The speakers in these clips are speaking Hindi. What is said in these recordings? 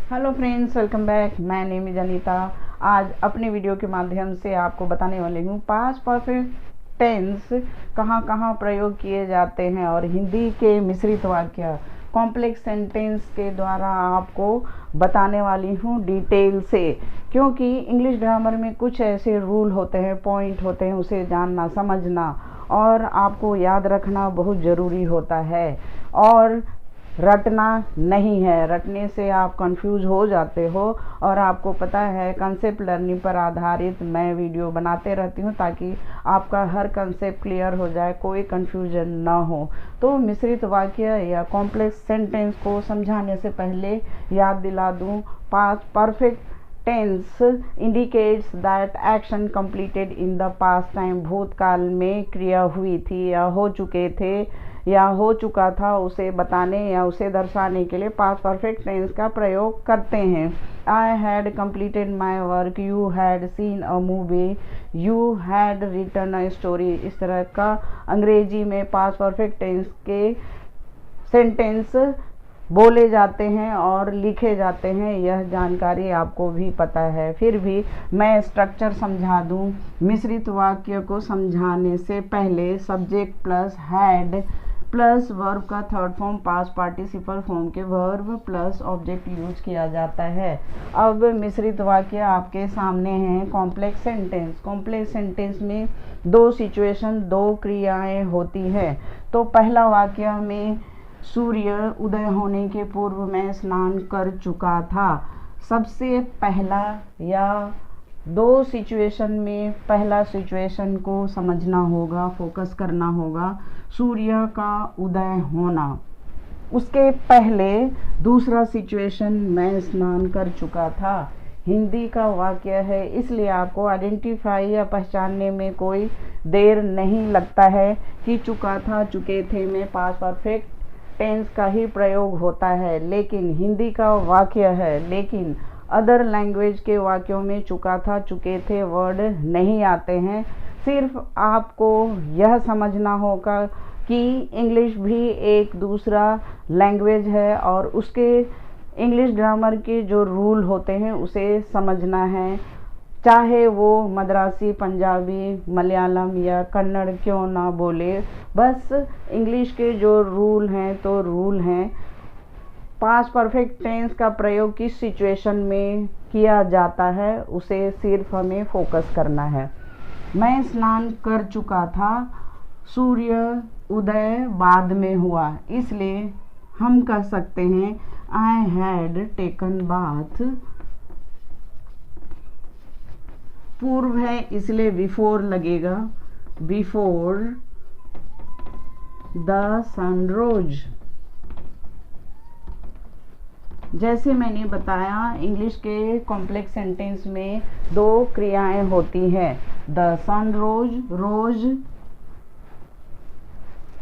Hello friends, welcome back. मैं नेम इज अनीता। आज अपने वीडियो के माध्यम से आपको बताने वाली हूँ पास्ट परफेक्ट टेंस कहाँ कहाँ प्रयोग किए जाते हैं और हिंदी के मिश्रित वाक्य कॉम्प्लेक्स सेंटेंस के द्वारा आपको बताने वाली हूँ डिटेल से, क्योंकि इंग्लिश ग्रामर में कुछ ऐसे रूल होते हैं, पॉइंट होते हैं, उसे जानना, समझना और आपको याद रखना बहुत ज़रूरी होता है और रटना नहीं है। रटने से आप कंफ्यूज हो जाते हो और आपको पता है कंसेप्ट लर्निंग पर आधारित मैं वीडियो बनाते रहती हूँ ताकि आपका हर कंसेप्ट क्लियर हो जाए, कोई कंफ्यूजन ना हो। तो मिश्रित वाक्य या कॉम्प्लेक्स सेंटेंस को समझाने से पहले याद दिला दूँ, past perfect tense indicates that action completed in the past time. भूतकाल में क्रिया हुई थी या हो चुके थे या हो चुका था, उसे बताने या उसे दर्शाने के लिए पास्ट परफेक्ट टेंस का प्रयोग करते हैं। I had completed my work, you had seen a movie, you had written a story. इस तरह का अंग्रेजी में पास्ट परफेक्ट टेंस के सेंटेंस बोले जाते हैं और लिखे जाते हैं। यह जानकारी आपको भी पता है, फिर भी मैं स्ट्रक्चर समझा दूं। मिश्रित वाक्य को समझाने से पहले subject plus had plus verb का third form past participle form के वर्ब प्लस ऑब्जेक्ट यूज किया जाता है। अब मिश्रित वाक्य आपके सामने हैं। कॉम्प्लेक्स सेंटेंस, कॉम्प्लेक्स सेंटेंस में दो सिचुएशन, दो क्रियाएं होती है। तो पहला वाक्य में सूर्य उदय होने के पूर्व मैं स्नान कर चुका था। सबसे पहला या दो सिचुएशन में पहला सिचुएशन को समझना होगा, फोकस करना होगा, सूर्य का उदय होना। उसके पहले दूसरा सिचुएशन मैं स्नान कर चुका था। हिंदी का वाक्य है, इसलिए आपको आइडेंटिफाई या पहचानने में कोई देर नहीं लगता है कि चुका था, चुके थे में पास्ट परफेक्ट टेंस का ही प्रयोग होता है। लेकिन हिंदी का वाक्य है, लेकिन अदर लैंग्वेज के वाक्यों में चुका था, चुके थे वर्ड नहीं आते हैं। सिर्फ आपको यह समझना होगा कि इंग्लिश भी एक दूसरा लैंग्वेज है और उसके इंग्लिश ग्रामर के जो रूल होते हैं उसे समझना है, चाहे वो मद्रासी, पंजाबी, मलयालम या कन्नड़ क्यों ना बोले। बस इंग्लिश के जो रूल हैं तो रूल हैं। पास्ट परफेक्ट टेंस का प्रयोग किस सिचुएशन में किया जाता है उसे सिर्फ हमें फोकस करना है। मैं स्नान कर चुका था, सूर्य उदय बाद में हुआ, इसलिए हम कह सकते हैं आई हैड टेकन बाथ। पूर्व है इसलिए बिफोर लगेगा, बिफोर द सन रोज। जैसे मैंने बताया, इंग्लिश के कॉम्प्लेक्स सेंटेंस में दो क्रियाएं होती हैं। The sun rose, rose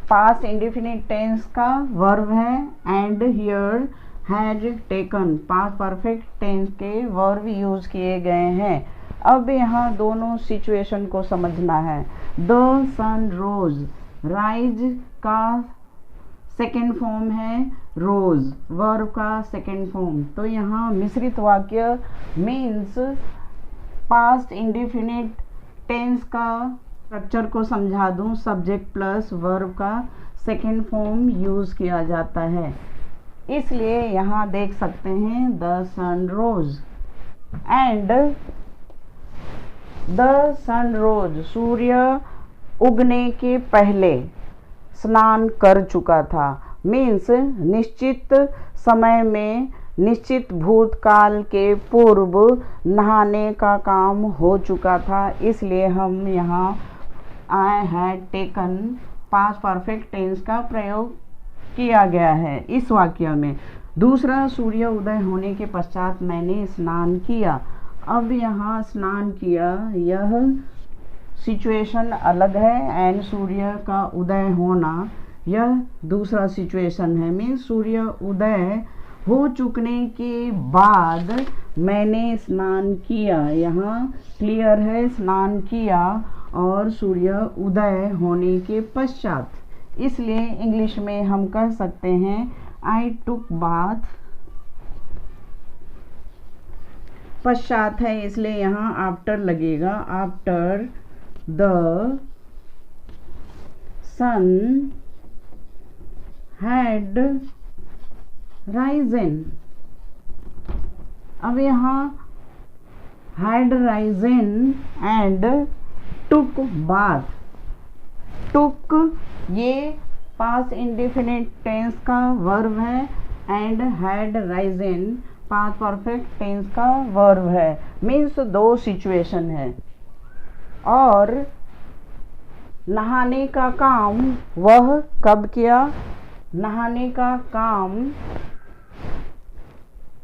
past indefinite tense का वर्ब है and here had taken past perfect tense के वर्ब यूज किए गए हैं। अब यहाँ दोनों सिचुएशन को समझना है। द सन रोज, राइज का सेकेंड फॉर्म है रोज, वर्ब का सेकेंड फॉर्म। तो यहाँ मिश्रित वाक्य मीन्स पास्ट इंडेफिनिट टेंस का स्ट्रक्चर को समझा दूं। सब्जेक्ट प्लस वर्ब का सेकेंड फॉर्म यूज किया जाता है, इसलिए यहाँ देख सकते हैं the sun rose and the sun rose, सूर्य उगने के पहले स्नान कर चुका था। मीन्स निश्चित समय में, निश्चित भूतकाल के पूर्व नहाने का काम हो चुका था, इसलिए हम यहाँ I had taken past perfect tense का प्रयोग किया गया है इस वाक्य में। दूसरा, सूर्य उदय होने के पश्चात मैंने स्नान किया। अब यहाँ स्नान किया, यह सिचुएशन अलग है एंड सूर्य का उदय होना यह दूसरा सिचुएशन है। मीन्स सूर्य उदय हो चुकने के बाद मैंने स्नान किया। यहाँ क्लियर है, स्नान किया और सूर्य उदय होने के पश्चात, इसलिए इंग्लिश में हम कह सकते हैं आई टुक बाथ पश्चात है इसलिए यहाँ आफ्टर लगेगा। After the sun had risen. अब यहाँ had risen and took bath. Took ये पास्ट इंडेफिनिट टेंस का वर्ब है and had risen past perfect tense का वर्ब है। मीन्स दो सिचुएशन है। और नहाने का काम वह कब किया? नहाने का काम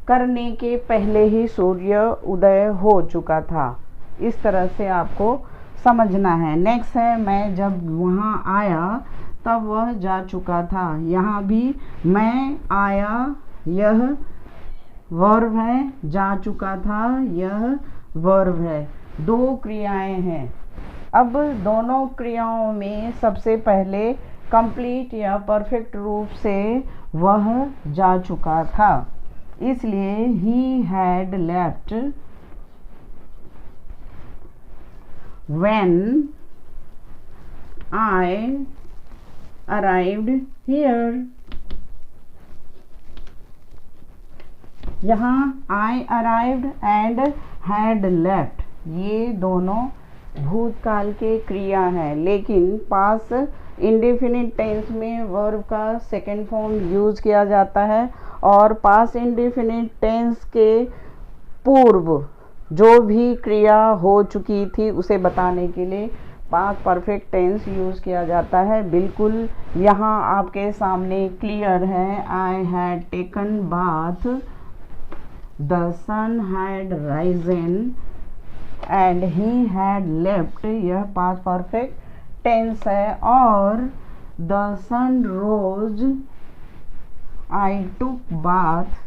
करने के पहले ही सूर्य उदय हो चुका था। इस तरह से आपको समझना है। नेक्स्ट है मैं जब वहाँ आया तब वह जा चुका था। यहाँ भी मैं आया यह वर्ब है, जा चुका था यह वर्ब है। दो क्रियाएं हैं। अब दोनों क्रियाओं में सबसे पहले कंप्लीट या परफेक्ट रूप से वह जा चुका था, इसलिए ही had left when I arrived here। यहाँ I arrived and had left ये दोनों भूतकाल के क्रिया हैं, लेकिन पास इंडेफिनिट टेंस में वर्ब का सेकेंड फॉर्म यूज किया जाता है और पास इंडेफिनिट टेंस के पूर्व जो भी क्रिया हो चुकी थी उसे बताने के लिए पास्ट परफेक्ट टेंस यूज़ किया जाता है। बिल्कुल यहाँ आपके सामने क्लियर है। I had taken bath, the sun had risen and he had left यह पास्ट परफेक्ट टेंस है। और the sun rose, I took bath,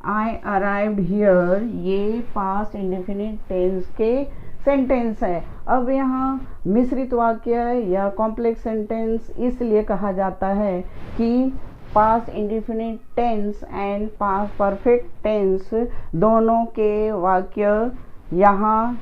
I arrived here ये पास्ट इंडेफिनिट टेंस के सेंटेंस है। अब यहाँ मिश्रित वाक्य या कॉम्प्लेक्स सेंटेंस इसलिए कहा जाता है कि past indefinite tense and past perfect tense दोनों के वाक्य यहाँ